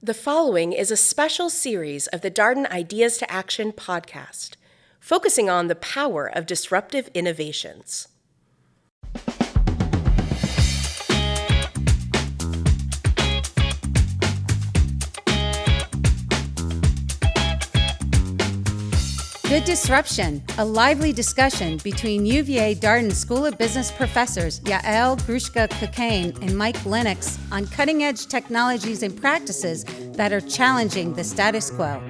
The following is a special series of the Darden Ideas to Action podcast, focusing on the power of disruptive innovations. Good Disruption, a lively discussion between UVA Darden School of Business professors Yael Grushka-Cocaine and Mike Lennox on cutting-edge technologies and practices that are challenging the status quo.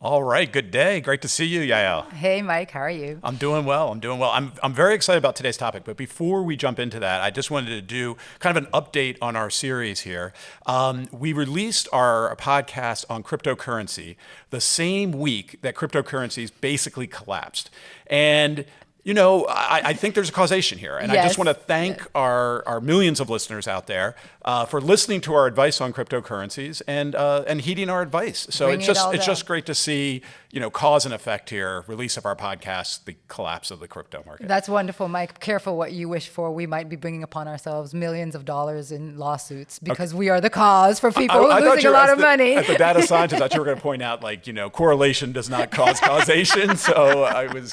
All right, good day. Great to see you, Yael. Hey, Mike, how are you? I'm doing well. I'm very excited about today's topic, but before we jump into that, I just wanted to do kind of an update on our series here. We released our podcast on cryptocurrency the same week that cryptocurrencies basically collapsed. And you know, I think there's a causation here, and Yes. I just want to thank our millions of listeners out there for listening to our advice on cryptocurrencies and heeding our advice. So Bring it's just great to see, you know, cause and effect here, release of our podcast, the collapse of the crypto market. That's wonderful, Mike. Careful what you wish for. We might be bringing upon ourselves millions of dollars in lawsuits because we are the cause for people losing a lot of money. As the data scientist, I thought you were going to point out, like, you know, correlation does not cause causation. So I was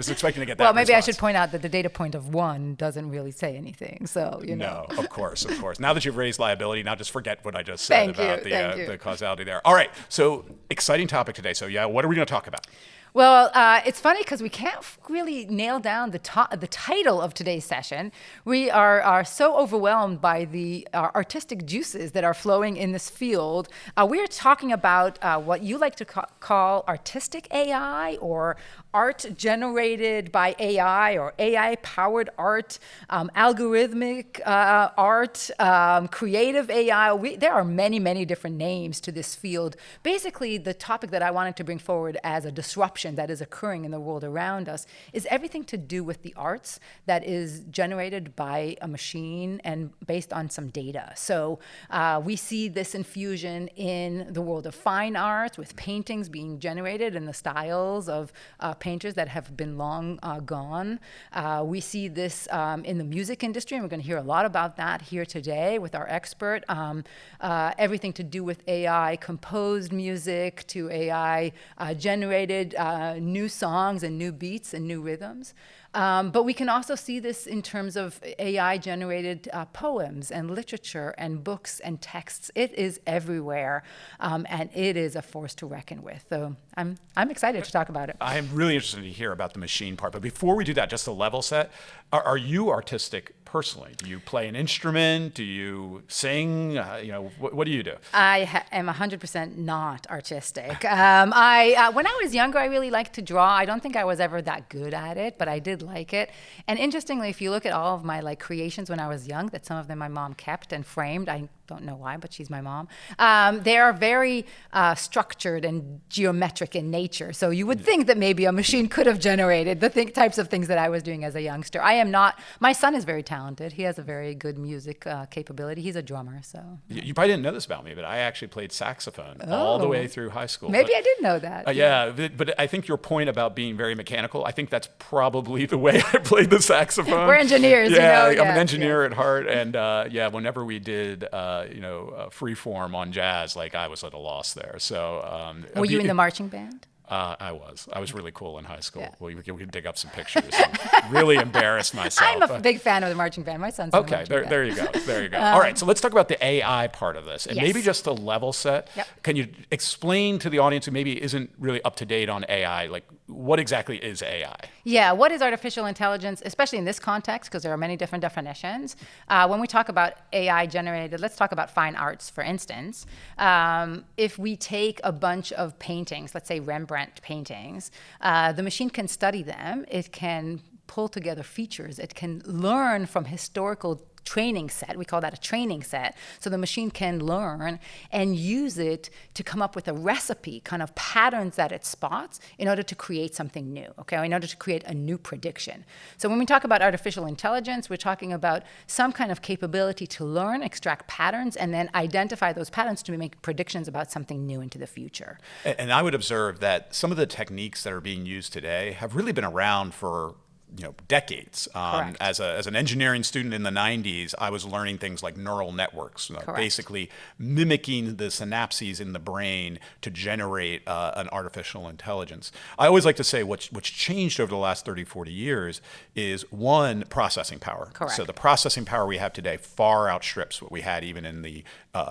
expecting to get that. Well, maybe response. I should point out that the data point of 1 doesn't really say anything. So, you know. No, of course. Now that you've raised liability, now just forget what I just said Thank you. the causality there. All right. So exciting topic today. So yeah, what are we going to talk about? Well, it's funny because we can't really nail down the title of today's session. We are so overwhelmed by the artistic juices that are flowing in this field. We are talking about what you like to call artistic AI, or art generated by AI, or AI-powered art, algorithmic art, creative AI. There are many, many different names to this field. Basically, the topic that I wanted to bring forward as a disruption that is occurring in the world around us is everything to do with the arts that is generated by a machine and based on some data. So we see this infusion in the world of fine arts, with paintings being generated in the styles of painters that have been long gone. We see this in the music industry, and we're going to hear a lot about that here today with our expert. Everything to do with AI composed music to AI generated new songs and new beats and new rhythms. But we can also see this in terms of AI-generated poems and literature and books and texts. It is everywhere, and it is a force to reckon with. So I'm excited to talk about it. I'm really interested to hear about the machine part. But before we do that, just a level set, are you artistic personally? Do you play an instrument? Do you sing? What do you do? I am 100% not artistic. When I was younger, I really liked to draw. I don't think I was ever that good at it, but I did like it. And interestingly, if you look at all of my creations when I was young, that some of them my mom kept and framed, I don't know why, but she's my mom. They are very structured and geometric in nature. So you would think that maybe a machine could have generated the types of things that I was doing as a youngster. I am not. My son is very talented. He has a very good music capability. He's a drummer. So you probably didn't know this about me, but I actually played saxophone all the way through high school. Maybe I did know that. Yeah, but I think your point about being very mechanical, I think that's probably the way I played the saxophone. We're engineers, yeah, you know. I'm an engineer at heart, and whenever we did free form on jazz, I was at a loss there. So were you in the marching band? I was really cool in high school. Yeah. We could dig up some pictures. Really embarrassed myself. I'm a big fan of the marching band. My son's in the marching band. There you go. All right, so let's talk about the AI part of this, and yes. maybe just a level set. Yep. Can you explain to the audience who maybe isn't really up to date on AI, what exactly is AI? Yeah, what is artificial intelligence, especially in this context, because there are many different definitions. When we talk about AI generated, let's talk about fine arts, for instance. If we take a bunch of paintings, let's say Rembrandt paintings, the machine can study them. It can pull together features. It can learn from historical training set. We call that a training set. So the machine can learn and use it to come up with a recipe, kind of patterns that it spots in order to create something new, okay, or in order to create a new prediction. So when we talk about artificial intelligence, we're talking about some kind of capability to learn, extract patterns, and then identify those patterns to make predictions about something new into the future. And I would observe that some of the techniques that are being used today have really been around for decades. As an engineering student in the 90s, I was learning things like neural networks, basically mimicking the synapses in the brain to generate an artificial intelligence. I always like to say what's changed over the last 30, 40 years is, one, processing power. Correct. So the processing power we have today far outstrips what we had even in the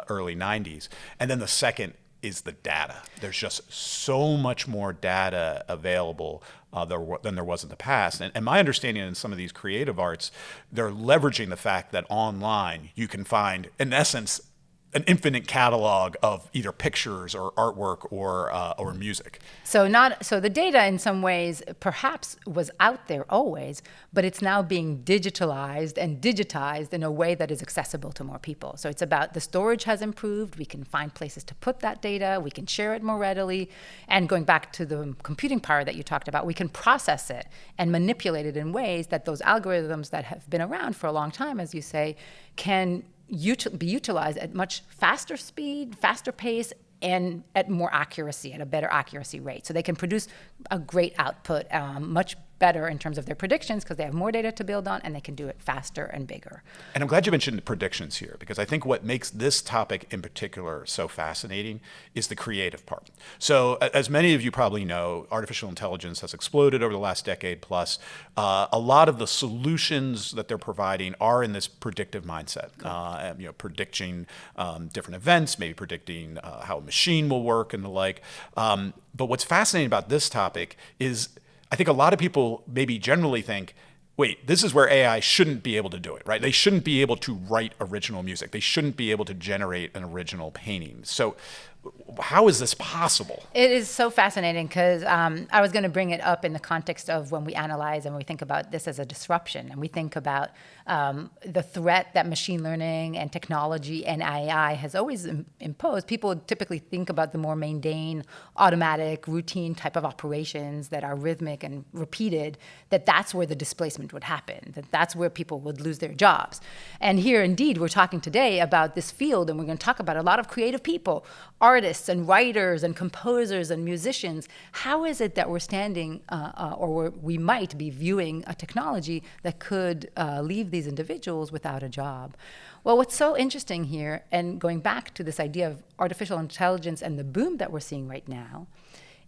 early 90s. And then the second is the data. There's just so much more data available than there was in the past. And my understanding in some of these creative arts, they're leveraging the fact that online you can find, in essence, an infinite catalog of either pictures or artwork or music. So the data in some ways perhaps was out there always, but it's now being digitalized and digitized in a way that is accessible to more people. So it's about the storage has improved. We can find places to put that data. We can share it more readily. And going back to the computing power that you talked about, we can process it and manipulate it in ways that those algorithms that have been around for a long time, as you say, can be utilized at much faster speed, faster pace, and at more accuracy, at a better accuracy rate. So they can produce a great output, much better in terms of their predictions because they have more data to build on and they can do it faster and bigger. And I'm glad you mentioned predictions here, because I think what makes this topic in particular so fascinating is the creative part. So as many of you probably know, artificial intelligence has exploded over the last decade plus. A lot of the solutions that they're providing are in this predictive mindset, predicting different events, maybe predicting how a machine will work and the like. But what's fascinating about this topic is I think a lot of people maybe generally think, wait, this is where AI shouldn't be able to do it, right? They shouldn't be able to write original music. They shouldn't be able to generate an original painting. So how is this possible? It is so fascinating because I was going to bring it up in the context of when we analyze and we think about this as a disruption, and we think about the threat that machine learning and technology and AI has always imposed. People typically think about the more mundane, automatic, routine type of operations that are rhythmic and repeated, that's where the displacement would happen, that's where people would lose their jobs. And here, indeed, we're talking today about this field, and we're going to talk about a lot of creative people, artists and writers and composers and musicians. How is it that we're standing or we might be viewing a technology that could leave these individuals without a job? Well, what's so interesting here, and going back to this idea of artificial intelligence and the boom that we're seeing right now,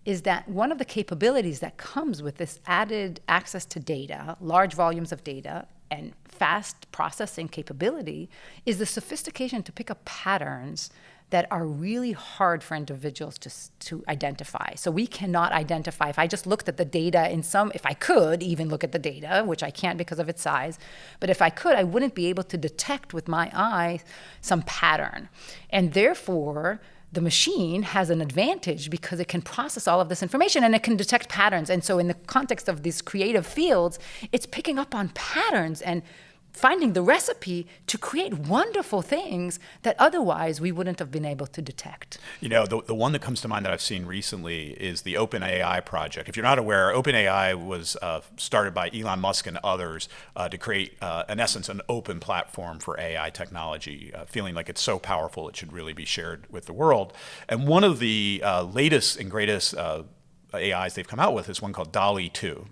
is that one of the capabilities that comes with this added access to data, large volumes of data, and fast processing capability is the sophistication to pick up patterns that are really hard for individuals to identify. So we cannot identify, if I just looked at the data if I could even look at the data, which I can't because of its size, but if I could, I wouldn't be able to detect with my eye some pattern. And therefore, the machine has an advantage because it can process all of this information and it can detect patterns. And so in the context of these creative fields, it's picking up on patterns and finding the recipe to create wonderful things that otherwise we wouldn't have been able to detect. You know, the one that comes to mind that I've seen recently is the OpenAI project. If you're not aware, OpenAI was started by Elon Musk and others to create, in essence, an open platform for AI technology, feeling like it's so powerful it should really be shared with the world. And one of the latest and greatest AIs they've come out with is one called DALL-E 2.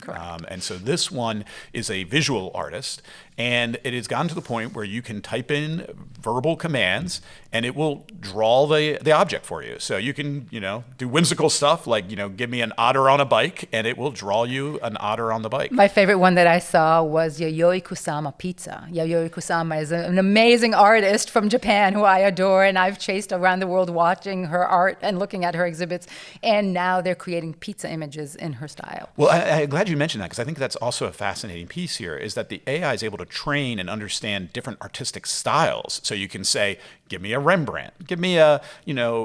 And so this one is a visual artist, and it has gotten to the point where you can type in verbal commands and it will draw the object for you. So you can, do whimsical stuff like, give me an otter on a bike, and it will draw you an otter on the bike. My favorite one that I saw was Yayoi Kusama Pizza. Yayoi Kusama is an amazing artist from Japan who I adore, and I've chased around the world watching her art and looking at her exhibits, and now they're creating pizza images in her style. Well, I'm glad you mentioned that, because I think that's also a fascinating piece here, is that the AI is able to train and understand different artistic styles. So you can say, give me a Rembrandt, give me a,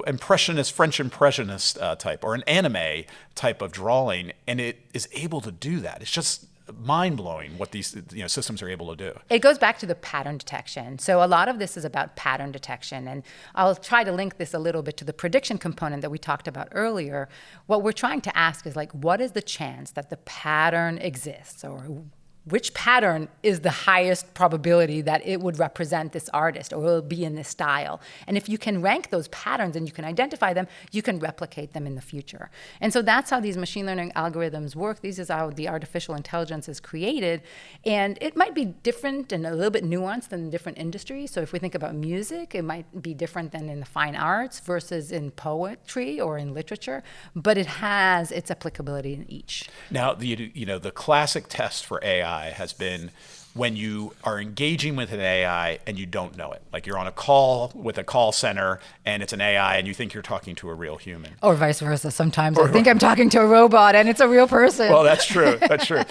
impressionist, French impressionist type, or an anime type of drawing, and it is able to do that. It's just mind-blowing what these systems are able to do. It goes back to the pattern detection. So a lot of this is about pattern detection. And I'll try to link this a little bit to the prediction component that we talked about earlier. What we're trying to ask is, like, what is the chance that the pattern exists, or which pattern is the highest probability that it would represent this artist or will be in this style? And if you can rank those patterns and you can identify them, you can replicate them in the future. And so that's how these machine learning algorithms work. This is how the artificial intelligence is created. And it might be different and a little bit nuanced in different industries. So if we think about music, it might be different than in the fine arts versus in poetry or in literature, but it has its applicability in each. Now, the classic test for AI has been when you are engaging with an AI and you don't know it. Like, you're on a call with a call center and it's an AI and you think you're talking to a real human. Or vice versa. Sometimes I think I'm talking to a robot and it's a real person. Well, that's true. That's true.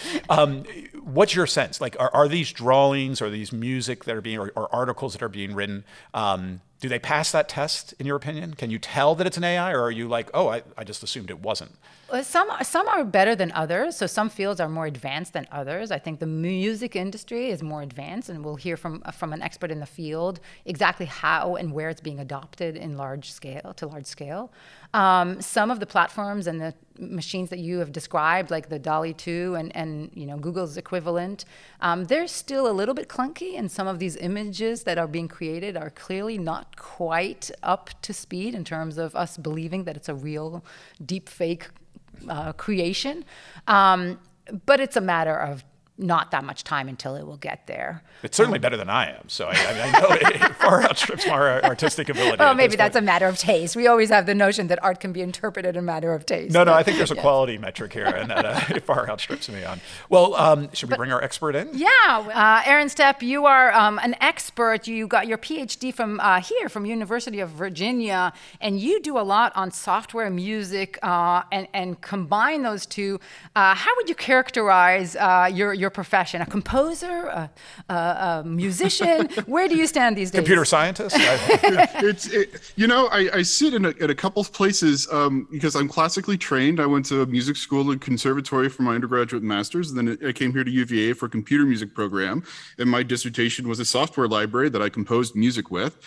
What's your sense? Like, are these drawings or these music that are being, or articles that are being written, do they pass that test, in your opinion? Can you tell that it's an AI, or are you like, oh, I just assumed it wasn't? Well, some are better than others. So some fields are more advanced than others. I think the music industry is more advanced, and we'll hear from an expert in the field exactly how and where it's being adopted in large scale. Some of the platforms and the machines that you have described, like the DALL-E 2 and Google's equivalent, they're still a little bit clunky, and some of these images that are being created are clearly not quite up to speed in terms of us believing that it's a real deep fake creation. But it's a matter of not that much time until it will get there. It's certainly better than I am, so I know it far outstrips my artistic ability. Well, maybe that's a matter of taste. We always have the notion that art can be interpreted in a matter of taste. No, I think there's a quality metric here, and that it far outstrips me on. Well, should we bring our expert in? Yeah, Aaron Stepp, you are an expert. You got your PhD from University of Virginia, and you do a lot on software, music, and combine those two. How would you characterize your profession? A composer, a musician? Where do you stand these days? Computer scientist? I sit in a couple of places because I'm classically trained. I went to music school and conservatory for my undergraduate and master's, and then I came here to UVA for a computer music program, and my dissertation was a software library that I composed music with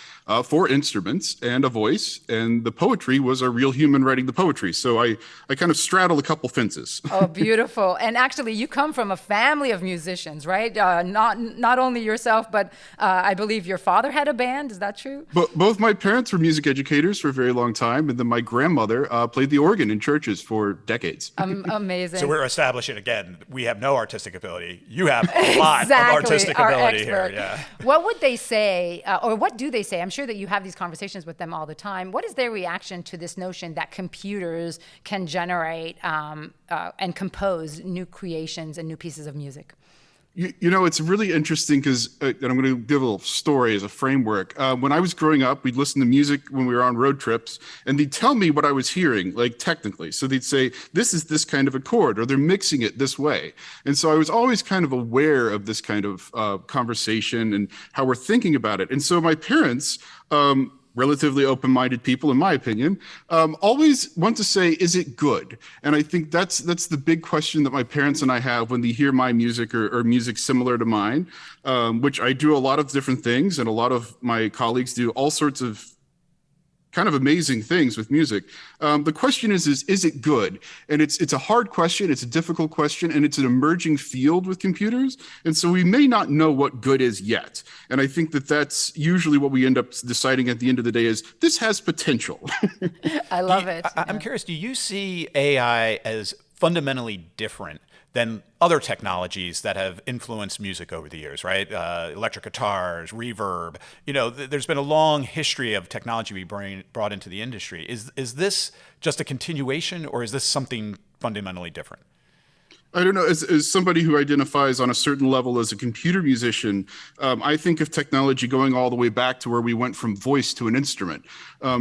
for instruments and a voice, and the poetry was a real human writing the poetry. So I kind of straddle a couple fences. Oh, beautiful. And actually, you come from a family of musicians, right? Not only yourself, but I believe your father had a band. Is that true? Both my parents were music educators for a very long time, and then my grandmother played the organ in churches for decades. Amazing. So we're establishing, again, we have no artistic ability. You have a lot of artistic ability here. Yeah. What would they say, or what do they say? I'm sure that you have these conversations with them all the time. What is their reaction to this notion that computers can generate and compose new creations and new pieces of music? It's really interesting because, and I'm going to give a little story as a framework. When I was growing up, we'd listen to music when we were on road trips, and they'd tell me what I was hearing, like technically. So they'd say, this is this kind of a chord, or they're mixing it this way. And so I was always kind of aware of this kind of conversation and how we're thinking about it. And so my parents, relatively open-minded people, in my opinion, always want to say, is it good? And I think that's the big question that my parents and I have when they hear my music or music similar to mine, which I do a lot of different things, and a lot of my colleagues do all sorts of kind of amazing things with music. The question is it good? And it's a hard question, it's a difficult question, and it's an emerging field with computers. And so we may not know what good is yet. And I think that's usually what we end up deciding at the end of the day is this has potential. I love it. I'm curious, do you see AI as fundamentally different than other technologies that have influenced music over the years, right? Electric guitars, reverb. There's been a long history of technology we brought into the industry. Is this just a continuation, or is this something fundamentally different? I don't know, as somebody who identifies on a certain level as a computer musician, I think of technology going all the way back to where we went from voice to an instrument.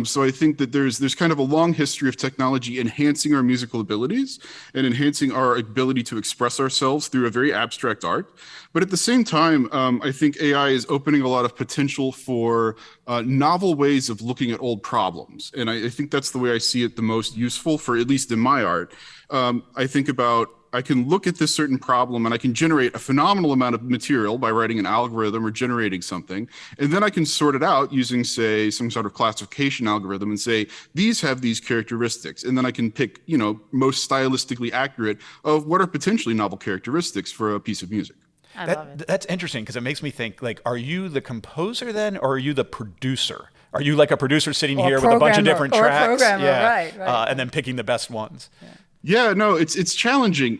So I think that there's kind of a long history of technology enhancing our musical abilities and enhancing our ability to express ourselves through a very abstract art. But at the same time, I think AI is opening a lot of potential for novel ways of looking at old problems. And I think that's the way I see it the most useful for, at least in my art. I think about I can look at this certain problem and I can generate a phenomenal amount of material by writing an algorithm or generating something. And then I can sort it out using, say, some sort of classification algorithm and say, these have these characteristics. And then I can pick, most stylistically accurate of what are potentially novel characteristics for a piece of music. I love it. That's interesting because it makes me think, like, are you the composer then, or are you the producer? Are you like a producer sitting here with a bunch of different tracks? Programmer, right. And then picking the best ones? Yeah, no, it's challenging.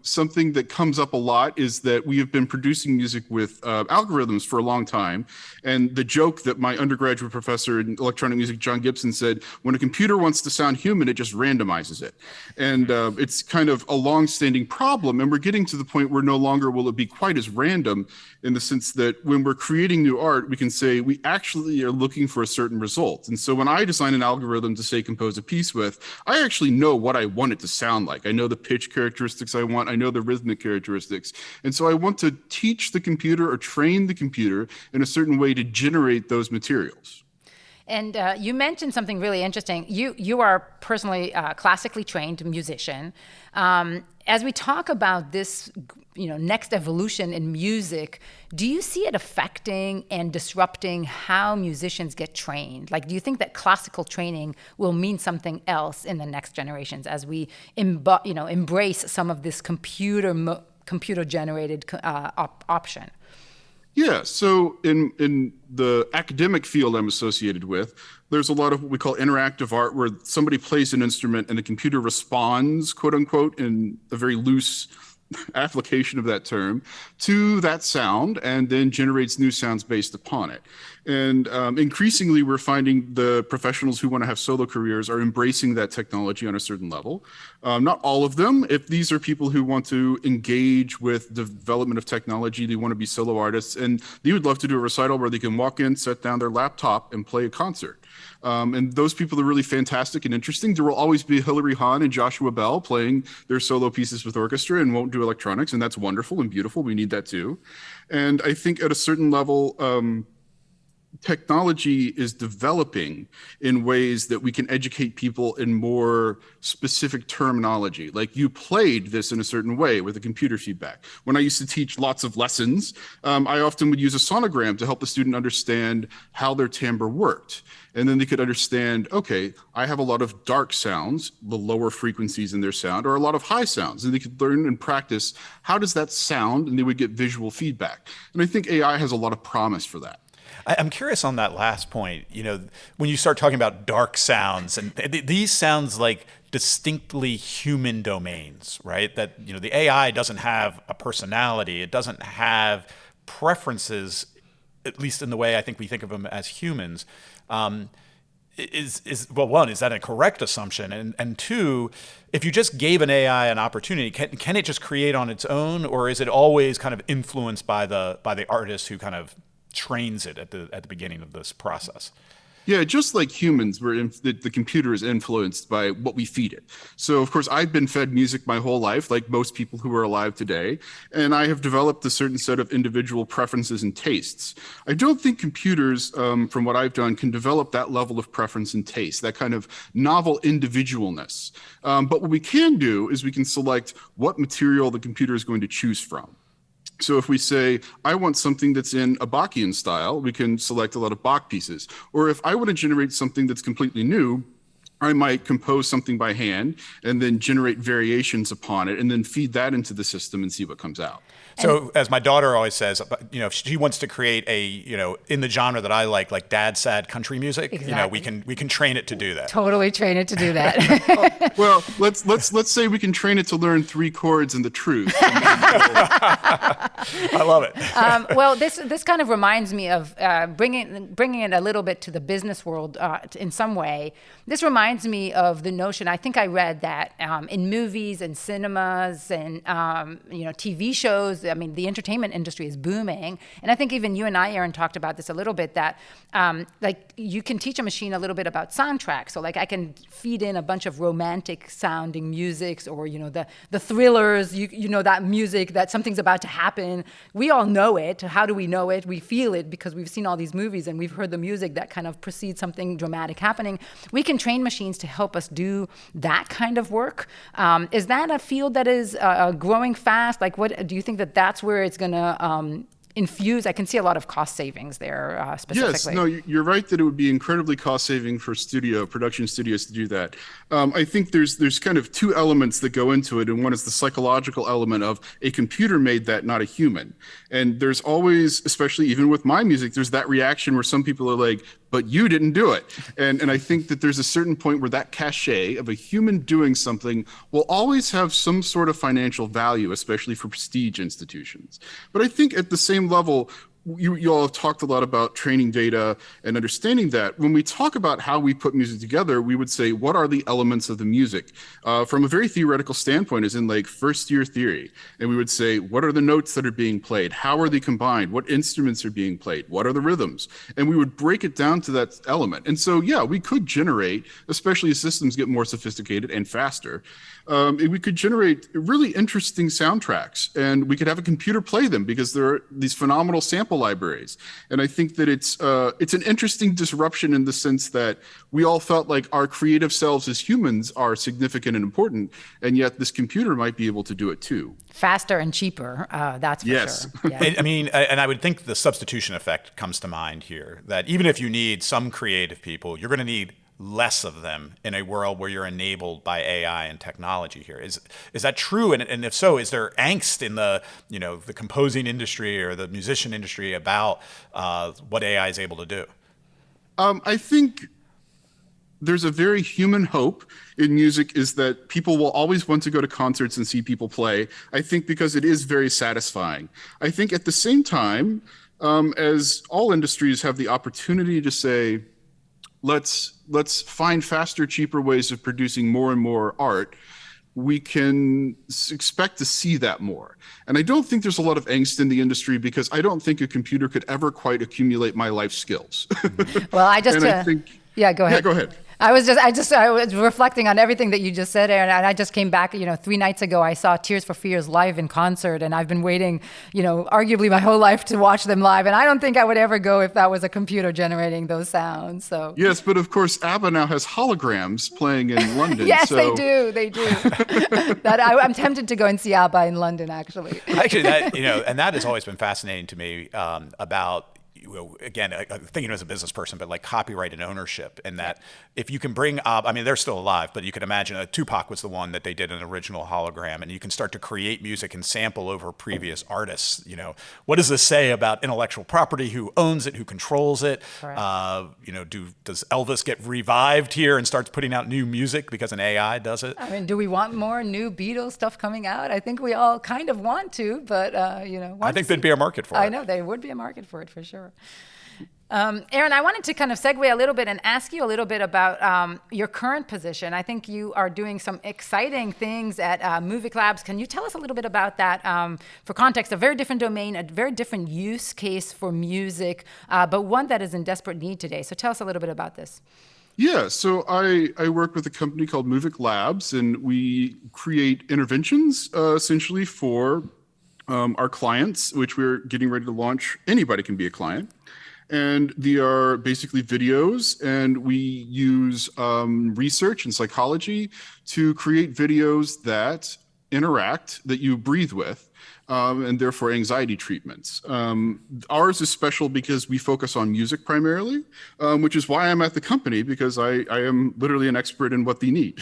Something that comes up a lot is that we have been producing music with algorithms for a long time. And the joke that my undergraduate professor in electronic music, John Gibson, said, when a computer wants to sound human, it just randomizes it. And it's kind of a long-standing problem. And we're getting to the point where no longer will it be quite as random, in the sense that when we're creating new art, we can say we actually are looking for a certain result. And so when I design an algorithm to, say, compose a piece with, I actually know what I want it to sound like. I know the pitch characteristics I want. I know the rhythmic characteristics. And so I want to teach the computer or train the computer in a certain way to generate those materials. And you mentioned something really interesting. You are personally classically trained musician. As we talk about this, next evolution in music, do you see it affecting and disrupting how musicians get trained? Like, do you think that classical training will mean something else in the next generations as we, embrace some of this computer-generated option? Yeah, so in the academic field I'm associated with, there's a lot of what we call interactive art, where somebody plays an instrument and the computer responds, quote unquote, in a very loose application of that term, to that sound, and then generates new sounds based upon it. And increasingly, we're finding the professionals who want to have solo careers are embracing that technology on a certain level. Not all of them. If these are people who want to engage with the development of technology, they want to be solo artists, and they would love to do a recital where they can walk in, set down their laptop, and play a concert. And those people are really fantastic and interesting. There will always be Hilary Hahn and Joshua Bell playing their solo pieces with orchestra and won't do electronics, and that's wonderful and beautiful. We need that too. And I think at a certain level, technology is developing in ways that we can educate people in more specific terminology. Like, you played this in a certain way with the computer feedback. When I used to teach lots of lessons, I often would use a sonogram to help the student understand how their timbre worked. And then they could understand, okay, I have a lot of dark sounds, the lower frequencies in their sound, or a lot of high sounds. And they could learn and practice, how does that sound? And they would get visual feedback. And I think AI has a lot of promise for that. I'm curious on that last point, when you start talking about dark sounds, and these sounds like distinctly human domains, right? That, the AI doesn't have a personality. It doesn't have preferences, at least in the way I think we think of them as humans. One, is that a correct assumption? And two, if you just gave an AI an opportunity, can it just create on its own, or is it always kind of influenced by the artist who kind of trains it at the beginning of this process? Yeah, just like humans, the computer is influenced by what we feed it. So, of course, I've been fed music my whole life, like most people who are alive today, and I have developed a certain set of individual preferences and tastes. I don't think computers, from what I've done, can develop that level of preference and taste, that kind of novel individualness. But what we can do is we can select what material the computer is going to choose from. So if we say, I want something that's in a Bachian style, we can select a lot of Bach pieces. Or if I want to generate something that's completely new, I might compose something by hand and then generate variations upon it and then feed that into the system and see what comes out. So as my daughter always says, if she wants to create in the genre that I like dad sad country music, exactly. we can train it to do that. Totally train it to do that. Well, let's say we can train it to learn 3 chords and the truth. I love it. Well, this kind of reminds me of bringing it a little bit to the business world in some way. This reminds me of the notion. I think I read that in movies and cinemas and TV shows. I mean, the entertainment industry is booming, and I think even you and I, Aaron, talked about this a little bit. That like you can teach a machine a little bit about soundtracks. So like I can feed in a bunch of romantic sounding musics, or the thrillers. That music that something's about to happen. We all know it. How do we know it? We feel it because we've seen all these movies and we've heard the music that kind of precedes something dramatic happening. We can train machines machines to help us do that kind of work. Is that a field that is growing fast? Like, what do you think that that's where it's going to infuse? I can see a lot of cost savings there specifically. Yes, no, you're right that it would be incredibly cost saving for production studios to do that. I think there's kind of two elements that go into it, and one is the psychological element of a computer made that, not a human. And there's always, especially even with my music, there's that reaction where some people are like, but you didn't do it. And I think that there's a certain point where that cachet of a human doing something will always have some sort of financial value, especially for prestige institutions. But I think at the same level, you all have talked a lot about training data and understanding that. When we talk about how we put music together, we would say, what are the elements of the music? From a very theoretical standpoint, as in like first year theory. And we would say, what are the notes that are being played? How are they combined? What instruments are being played? What are the rhythms? And we would break it down to that element. And so, yeah, we could generate, especially as systems get more sophisticated and faster, we could generate really interesting soundtracks, and we could have a computer play them because there are these phenomenal sample libraries. And I think that it's an interesting disruption in the sense that we all felt like our creative selves as humans are significant and important, and yet this computer might be able to do it too. Faster and cheaper, that's for yes. sure. Yeah. I mean, and I would think the substitution effect comes to mind here, that even if you need some creative people, you're going to need less of them in a world where you're enabled by AI and technology here. Is that true? And if so, is there angst in the composing industry or the musician industry about what AI is able to do? I think there's a very human hope in music, is that people will always want to go to concerts and see people play. I think because it is very satisfying. I think at the same time, as all industries have the opportunity to say, let's find faster, cheaper ways of producing more and more art, we can expect to see that more. And I don't think there's a lot of angst in the industry because I don't think a computer could ever quite accumulate my life skills. Well, I just, yeah, go ahead. Yeah, go ahead. I was reflecting on everything that you just said, Aaron, and I just came back, 3 nights ago, I saw Tears for Fears live in concert, and I've been waiting, arguably my whole life to watch them live, and I don't think I would ever go if that was a computer generating those sounds, so. Yes, but of course, ABBA now has holograms playing in London. Yes, so. they do. I'm tempted to go and see ABBA in London, actually. Actually, and that has always been fascinating to me about, again, thinking as a business person, but like copyright and ownership, and that if you can bring up, I mean, they're still alive, but you can imagine Tupac was the one that they did an original hologram, and you can start to create music and sample over previous artists. What does this say about intellectual property? Who owns it? Who controls it? Does Elvis get revived here and starts putting out new music because an AI does it? I mean, do we want more new Beatles stuff coming out? I think we all kind of want to, but I think there'd be a market for it. I know there would be a market for it for sure. Aaron, I wanted to kind of segue a little bit and ask you a little bit about your current position. I think you are doing some exciting things at Music Labs. Can you tell us a little bit about that? For context, a very different domain, a very different use case for music, but one that is in desperate need today. So tell us a little bit about this. Yeah, so I work with a company called Music Labs, and we create interventions essentially for our clients, which we're getting ready to launch. Anybody can be a client. And they are basically videos, and we use research and psychology to create videos that interact, that you breathe with, and therefore anxiety treatments. Ours is special because we focus on music primarily, which is why I'm at the company, because I am literally an expert in what they need.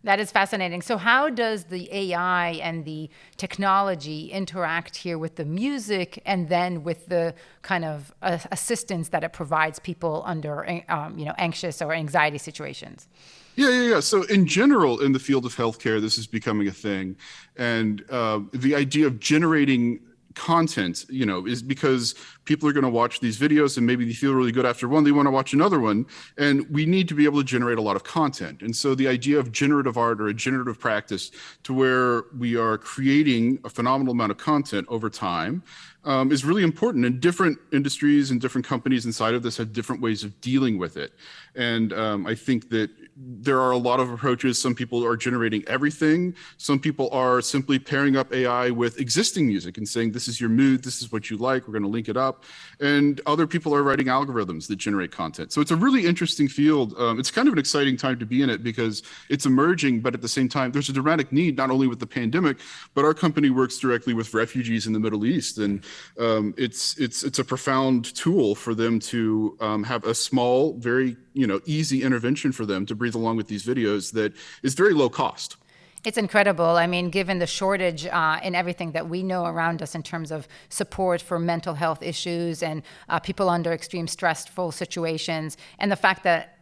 That is fascinating. So how does the AI and the technology interact here with the music and then with the kind of assistance that it provides people under anxious or anxiety situations? Yeah. So in general, in the field of healthcare, this is becoming a thing. And the idea of generating content, is because people are going to watch these videos and maybe they feel really good after one, they want to watch another one. And we need to be able to generate a lot of content. And so the idea of generative art or a generative practice to where we are creating a phenomenal amount of content over time is really important. And different industries and different companies inside of this have different ways of dealing with it. And I think that there are a lot of approaches. Some people are generating everything. Some people are simply pairing up AI with existing music and saying, this is your mood, this is what you like, we're going to link it up. And other people are writing algorithms that generate content. So it's a really interesting field. It's kind of an exciting time to be in it because it's emerging, but at the same time, there's a dramatic need, not only with the pandemic, but our company works directly with refugees in the Middle East. And it's a profound tool for them to have a small, very easy intervention for them to breathe along with these videos that is very low cost. It's incredible. I mean, given the shortage in everything that we know around us in terms of support for mental health issues and people under extreme stressful situations, and the fact that,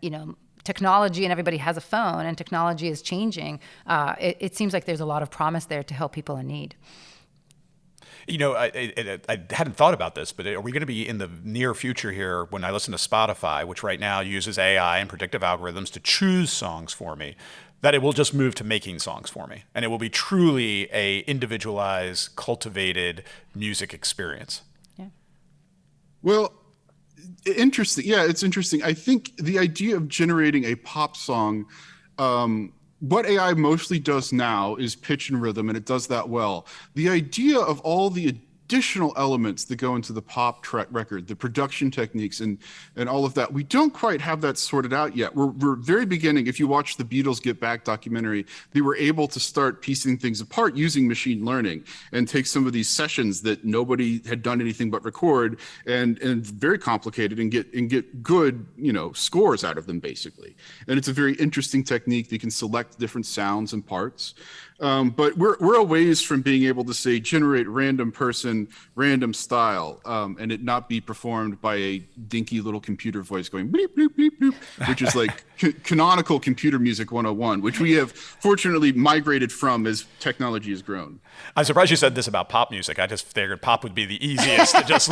technology and everybody has a phone and technology is changing, it seems like there's a lot of promise there to help people in need. I hadn't thought about this, but are we going to be in the near future here when I listen to Spotify, which right now uses AI and predictive algorithms to choose songs for me, that it will just move to making songs for me, and it will be truly a individualized, cultivated music experience? Yeah. Well, interesting. Yeah, it's interesting. I think the idea of generating a pop song, what AI mostly does now is pitch and rhythm, and it does that well. The idea of all the additional elements that go into the pop track record, the production techniques and all of that, we don't quite have that sorted out yet. We're very beginning. If you watch the Beatles Get Back documentary, they were able to start piecing things apart using machine learning and take some of these sessions that nobody had done anything but record and very complicated and get good, scores out of them basically. And it's a very interesting technique. They can select different sounds and parts. But we're a ways from being able to say generate random person, random style, and it not be performed by a dinky little computer voice going bleep, bleep, bleep, bleep, which is like canonical computer music 101, which we have fortunately migrated from as technology has grown. I'm surprised you said this about pop music. I just figured pop would be the easiest to just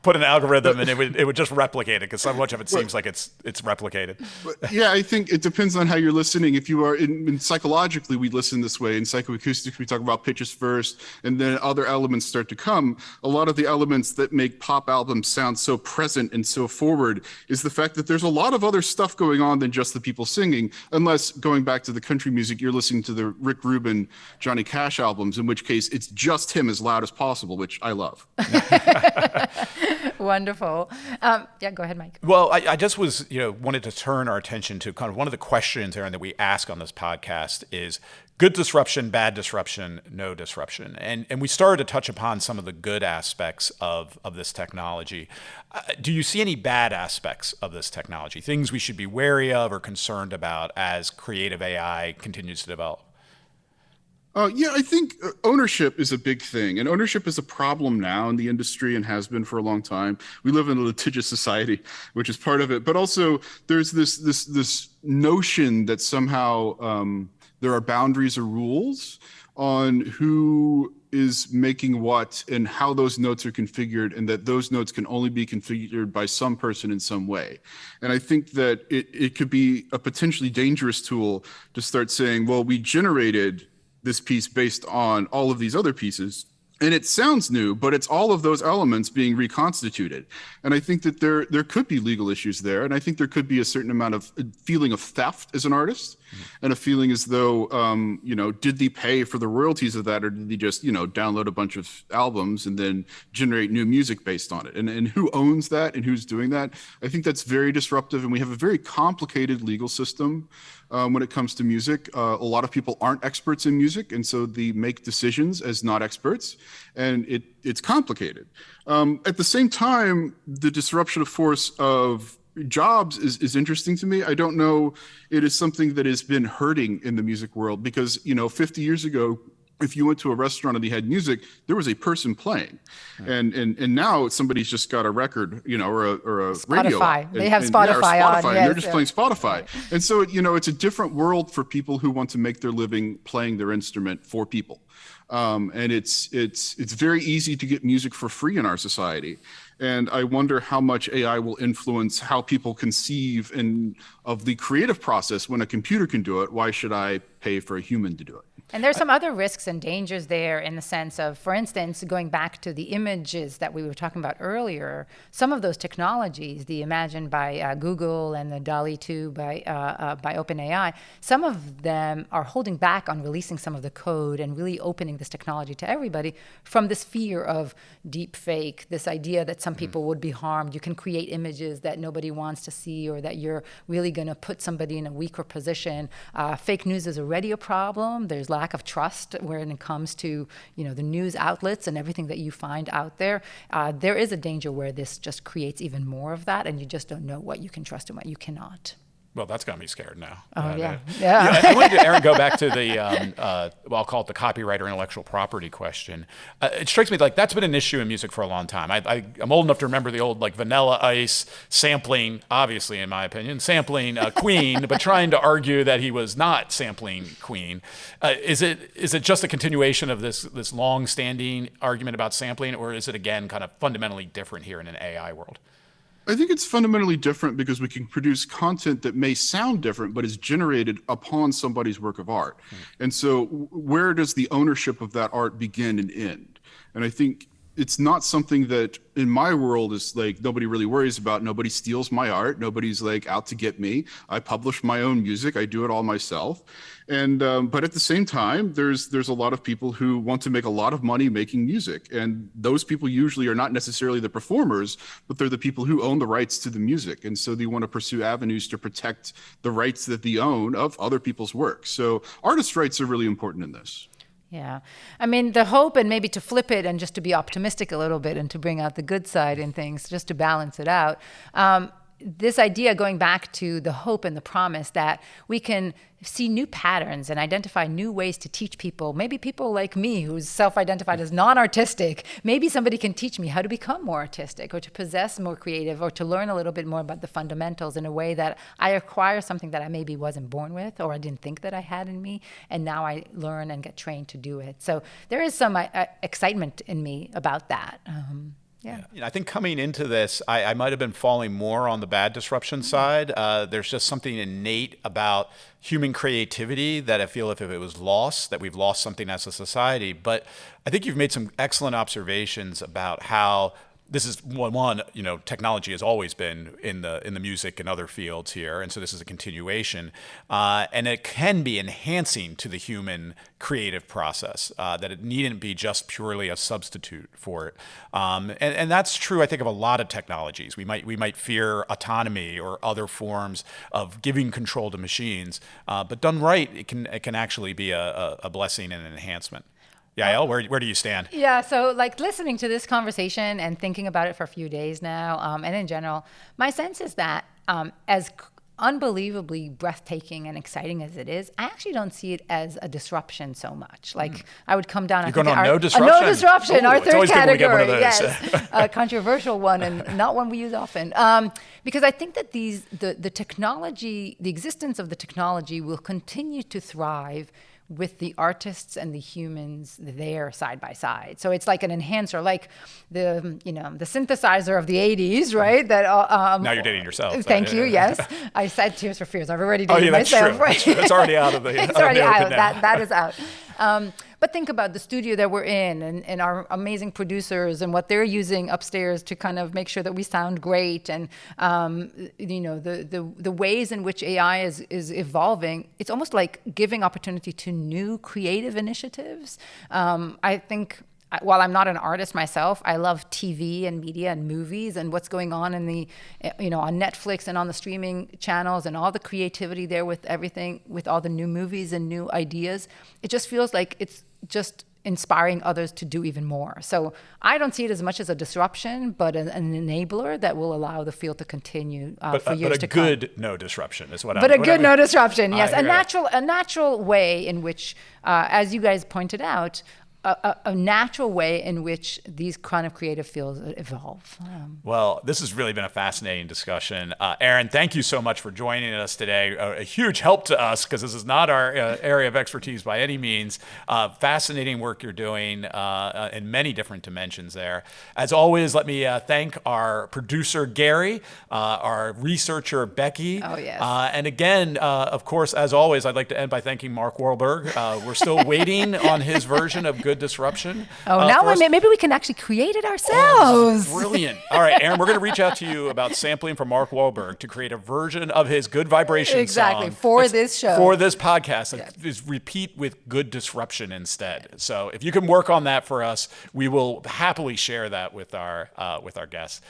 put an algorithm and it would just replicate it, because so much of it seems like it's replicated. Yeah, I think it depends on how you're listening. If you are in psychologically, we listen this way. In psychoacoustics, we talk about pitches first, and then other elements start to come. A lot of the elements that make pop albums sound so present and so forward is the fact that there's a lot of other stuff going on than just the people singing, unless, going back to the country music, you're listening to the Rick Rubin, Johnny Cash albums, in which case it's just him as loud as possible, which I love. Wonderful. Yeah, go ahead, Mike. Well, I just was, wanted to turn our attention to kind of one of the questions, Aaron, that we ask on this podcast is good disruption, bad disruption, no disruption. And we started to touch upon some of the good aspects of this technology. Do you see any bad aspects of this technology, things we should be wary of or concerned about as creative AI continues to develop? Yeah, I think ownership is a big thing, and ownership is a problem now in the industry and has been for a long time. We live in a litigious society, which is part of it, but also there's this notion that somehow there are boundaries or rules on who is making what and how those notes are configured, and that those notes can only be configured by some person in some way. And I think that it could be a potentially dangerous tool to start saying, well, we generated this piece based on all of these other pieces, and it sounds new, but it's all of those elements being reconstituted. And I think that there could be legal issues there, and I think there could be a certain amount of feeling of theft as an artist, and a feeling as though, did they pay for the royalties of that, or did they just, download a bunch of albums and then generate new music based on it? And who owns that and who's doing that? I think that's very disruptive, and we have a very complicated legal system when it comes to music. A lot of people aren't experts in music, and so they make decisions as not experts, and it's complicated. At the same time, the disruption of force of jobs is interesting to me. I don't know, it is something that has been hurting in the music world, because 50 years ago, if you went to a restaurant and they had music, there was a person playing, and now somebody's just got a record, or a radio. Spotify. They have Spotify on. And they're just playing Spotify. And so, it's a different world for people who want to make their living playing their instrument for people. And it's very easy to get music for free in our society. And I wonder how much AI will influence how people conceive of the creative process. When a computer can do it, why should I pay for a human to do it? And there's some other risks and dangers there in the sense of, for instance, going back to the images that we were talking about earlier, some of those technologies, the Imagine by Google and the DALL-E 2 by OpenAI, some of them are holding back on releasing some of the code and really opening this technology to everybody from this fear of deep fake, this idea that some people would be harmed. You can create images that nobody wants to see, or that you're really going to put somebody in a weaker position. Fake news is already a problem. There's lack of trust when it comes to the news outlets and everything that you find out there. There is a danger where this just creates even more of that, and you just don't know what you can trust and what you cannot. Well, that's got me scared now. Yeah. I wanted to, Aaron, go back to the, I'll call it the copyright or intellectual property question. It strikes me like that's been an issue in music for a long time. I'm old enough to remember the old Vanilla Ice sampling, obviously in my opinion, sampling Queen, but trying to argue that he was not sampling Queen. Is it just a continuation of this long-standing argument about sampling, or is it again kind of fundamentally different here in an AI world? I think it's fundamentally different because we can produce content that may sound different, but is generated upon somebody's work of art. And so where does the ownership of that art begin and end? And I think it's not something that in my world is nobody really worries about. Nobody steals my art. Nobody's out to get me. I publish my own music. I do it all myself. And but at the same time, there's a lot of people who want to make a lot of money making music. And those people usually are not necessarily the performers, but they're the people who own the rights to the music. And so they want to pursue avenues to protect the rights that they own of other people's work. So artist rights are really important in this. Yeah. I mean, the hope, and maybe to flip it and just to be optimistic a little bit and to bring out the good side in things, just to balance it out. This idea, going back to the hope and the promise that we can see new patterns and identify new ways to teach people, maybe people like me who's self-identified as non-artistic, maybe somebody can teach me how to become more artistic or to possess more creative or to learn a little bit more about the fundamentals in a way that I acquire something that I maybe wasn't born with or I didn't think that I had in me, and now I learn and get trained to do it. So there is some excitement in me about that. Yeah. I think coming into this, I might have been falling more on the bad disruption side. There's just something innate about human creativity that I feel if it was lost, that we've lost something as a society. But I think you've made some excellent observations about how this is one, technology has always been in the music and other fields here, and so this is a continuation, and it can be enhancing to the human creative process. That it needn't be just purely a substitute for it, and that's true. I think of a lot of technologies. We might fear autonomy or other forms of giving control to machines, but done right, it can actually be a blessing and an enhancement. Yael, where do you stand? Yeah, so listening to this conversation and thinking about it for a few days now, and in general, my sense is that as unbelievably breathtaking and exciting as it is, I actually don't see it as a disruption so much. I would come down. You're going on no disruption? No disruption, our third category. Yes, a controversial one and not one we use often. Because I think that the technology, the existence of the technology will continue to thrive with the artists and the humans there side by side. So it's like an enhancer, like the synthesizer of the 80s, right? That now you're dating yourself. Thank you. Yes, I said Tears for Fears. I've already dated myself. That's true. It's already out of the. It's already out. That is out. But think about the studio that we're in and our amazing producers and what they're using upstairs to kind of make sure that we sound great, and the ways in which AI is evolving. It's almost like giving opportunity to new creative initiatives. I think, while I'm not an artist myself, I love TV and media and movies and what's going on in the, on Netflix and on the streaming channels and all the creativity there with everything, with all the new movies and new ideas. It just feels like it's just inspiring others to do even more. So I don't see it as much as a disruption, but an enabler that will allow the field to continue for years to come. But a good no disruption is what no disruption, yes. A natural way in which, as you guys pointed out, a natural way in which these kind of creative fields evolve. Well, this has really been a fascinating discussion. Erin, thank you so much for joining us today. A huge help to us because this is not our area of expertise by any means. Fascinating work you're doing in many different dimensions there. As always, let me thank our producer, Gary, our researcher, Becky. Oh, yes. And again, of course, as always, I'd like to end by thanking Mark Wahlberg. We're still waiting on his version of Good Disruption. Maybe we can actually create it ourselves. Brilliant. All right, Erin, we're going to reach out to you about sampling from Mark Wahlberg to create a version of his Good Vibration song. For this show. For this podcast. Is repeat with Good Disruption instead. So if you can work on that for us, we will happily share that with our guests.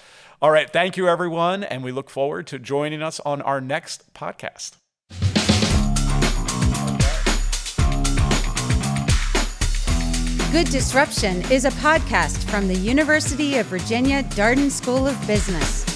All right, thank you, everyone, and we look forward to joining us on our next podcast. Good Disruption is a podcast from the University of Virginia Darden School of Business.